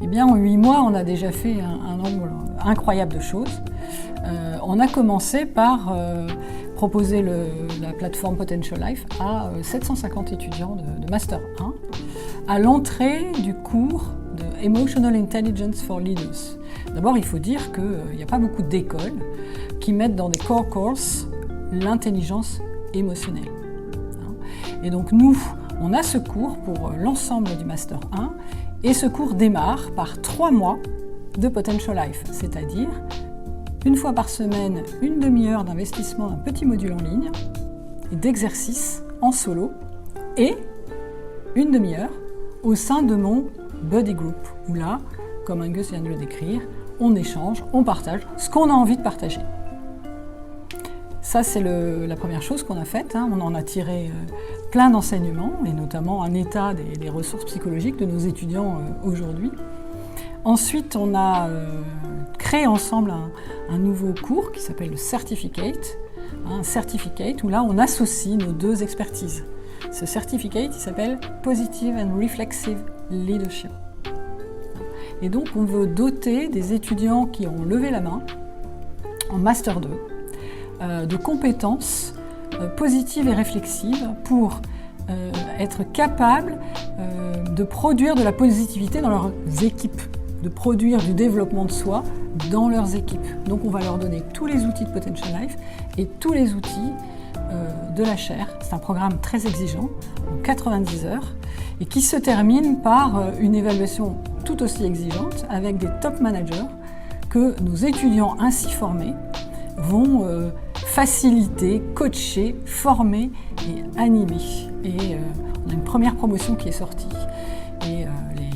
bien, en 8 mois, on a déjà fait un nombre incroyable de choses. On a commencé par proposer la plateforme Potential Life à 750 étudiants de Master 1 à l'entrée du cours de Emotional Intelligence for Leaders. D'abord, il faut dire qu'il n'y a pas beaucoup d'écoles qui mettent dans des core courses l'intelligence émotionnelle. Et donc nous, on a ce cours pour l'ensemble du Master 1 et ce cours démarre par 3 mois de Potential Life, c'est-à-dire une fois par semaine, une demi-heure d'investissement d'un petit module en ligne et d'exercices en solo et une demi-heure au sein de mon buddy group où là, comme Angus vient de le décrire, on échange, on partage ce qu'on a envie de partager. Ça, c'est la première chose qu'on a faite. On en a tiré plein d'enseignements, et notamment un état des ressources psychologiques de nos étudiants aujourd'hui. Ensuite, on a créé ensemble un nouveau cours qui s'appelle le Certificate. Un Certificate où là, on associe nos 2 expertises. Ce Certificate, il s'appelle Positive and Reflexive Leadership. Et donc, on veut doter des étudiants qui ont levé la main en Master 2 de compétences positives et réflexives pour être capables de produire de la positivité dans leurs équipes, de produire du développement de soi dans leurs équipes. Donc on va leur donner tous les outils de Potential Life et tous les outils de la chaire. C'est un programme très exigeant, en 90 heures, et qui se termine par une évaluation tout aussi exigeante avec des top managers que nos étudiants ainsi formés vont faciliter, coacher, former et animer. Et on a une première promotion qui est sortie. Et les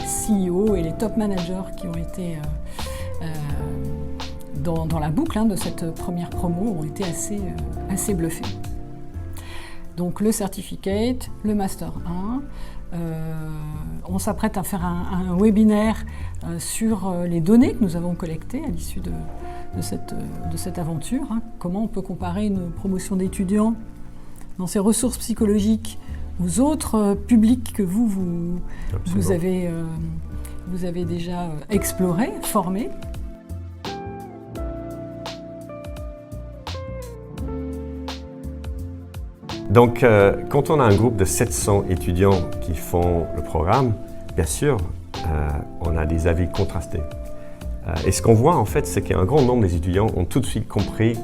CEO et les top managers qui ont été dans la boucle de cette première promo ont été assez bluffés. Donc le Certificate, le Master 1, on s'apprête à faire un webinaire sur les données que nous avons collectées à l'issue de cette aventure. Comment on peut comparer une promotion d'étudiants dans ses ressources psychologiques aux autres publics que vous avez déjà explorés, formés. Donc, quand on a un groupe de 700 étudiants qui font le programme, bien sûr, on a des avis contrastés. Et ce qu'on voit, en fait, c'est qu'un grand nombre des étudiants ont tout de suite compris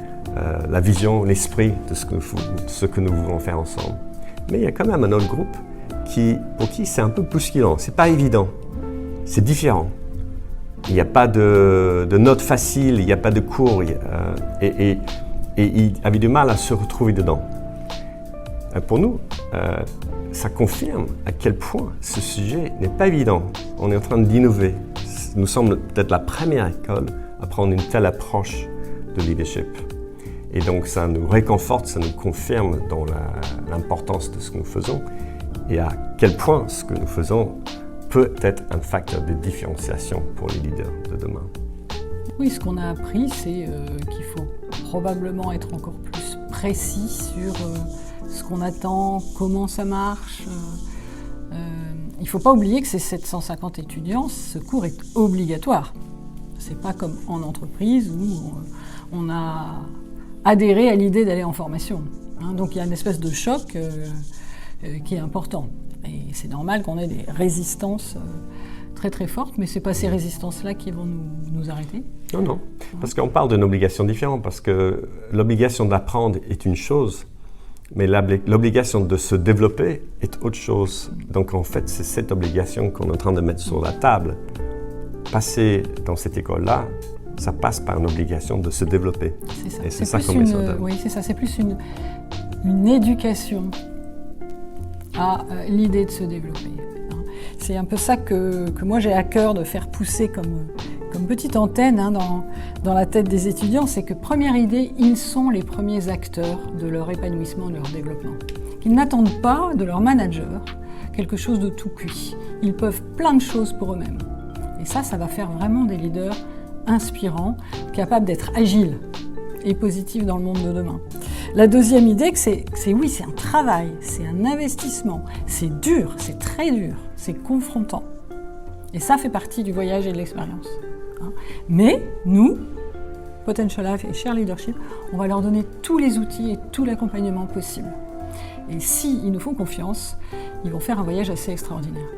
la vision, l'esprit de ce que nous voulons faire ensemble. Mais il y a quand même un autre groupe pour qui c'est un peu bousculant, c'est pas évident, c'est différent. Il n'y a pas de notes faciles, il n'y a pas de cours, et ils avaient du mal à se retrouver dedans. Pour nous, ça confirme à quel point ce sujet n'est pas évident. On est en train d'innover. Nous sommes peut-être la première école à prendre une telle approche de leadership. Et donc ça nous réconforte, ça nous confirme dans l'importance de ce que nous faisons et à quel point ce que nous faisons peut être un facteur de différenciation pour les leaders de demain. Oui, ce qu'on a appris, c'est qu'il faut probablement être encore plus précis sur ce qu'on attend, comment ça marche. Il ne faut pas oublier que ces 750 étudiants, ce cours est obligatoire. Ce n'est pas comme en entreprise où on a adhéré à l'idée d'aller en formation. Donc il y a une espèce de choc qui est important. Et c'est normal qu'on ait des résistances très très fortes, mais ce n'est pas ces résistances-là qui vont nous arrêter. Non, parce qu'on parle d'une obligation différente, parce que l'obligation d'apprendre est une chose, mais l'obligation de se développer est autre chose. Donc en fait, c'est cette obligation qu'on est en train de mettre sur la table. Passer dans cette école-là, ça passe par une obligation de se développer. C'est ça. Et c'est ça qu'on met sur la table. Oui, c'est ça. C'est plus une éducation à l'idée de se développer. C'est un peu ça que moi j'ai à cœur de faire pousser comme petite antenne dans la tête des étudiants, c'est que première idée, ils sont les premiers acteurs de leur épanouissement, de leur développement. Qu'ils n'attendent pas de leur manager quelque chose de tout cuit. Ils peuvent plein de choses pour eux-mêmes. Et ça va faire vraiment des leaders inspirants, capables d'être agiles et positifs dans le monde de demain. La deuxième idée, c'est un travail, c'est un investissement, c'est dur, c'est très dur, c'est confrontant. Et ça fait partie du voyage et de l'expérience. Mais nous, Potential Life et Share Leadership, on va leur donner tous les outils et tout l'accompagnement possible. Et s'ils nous font confiance, ils vont faire un voyage assez extraordinaire.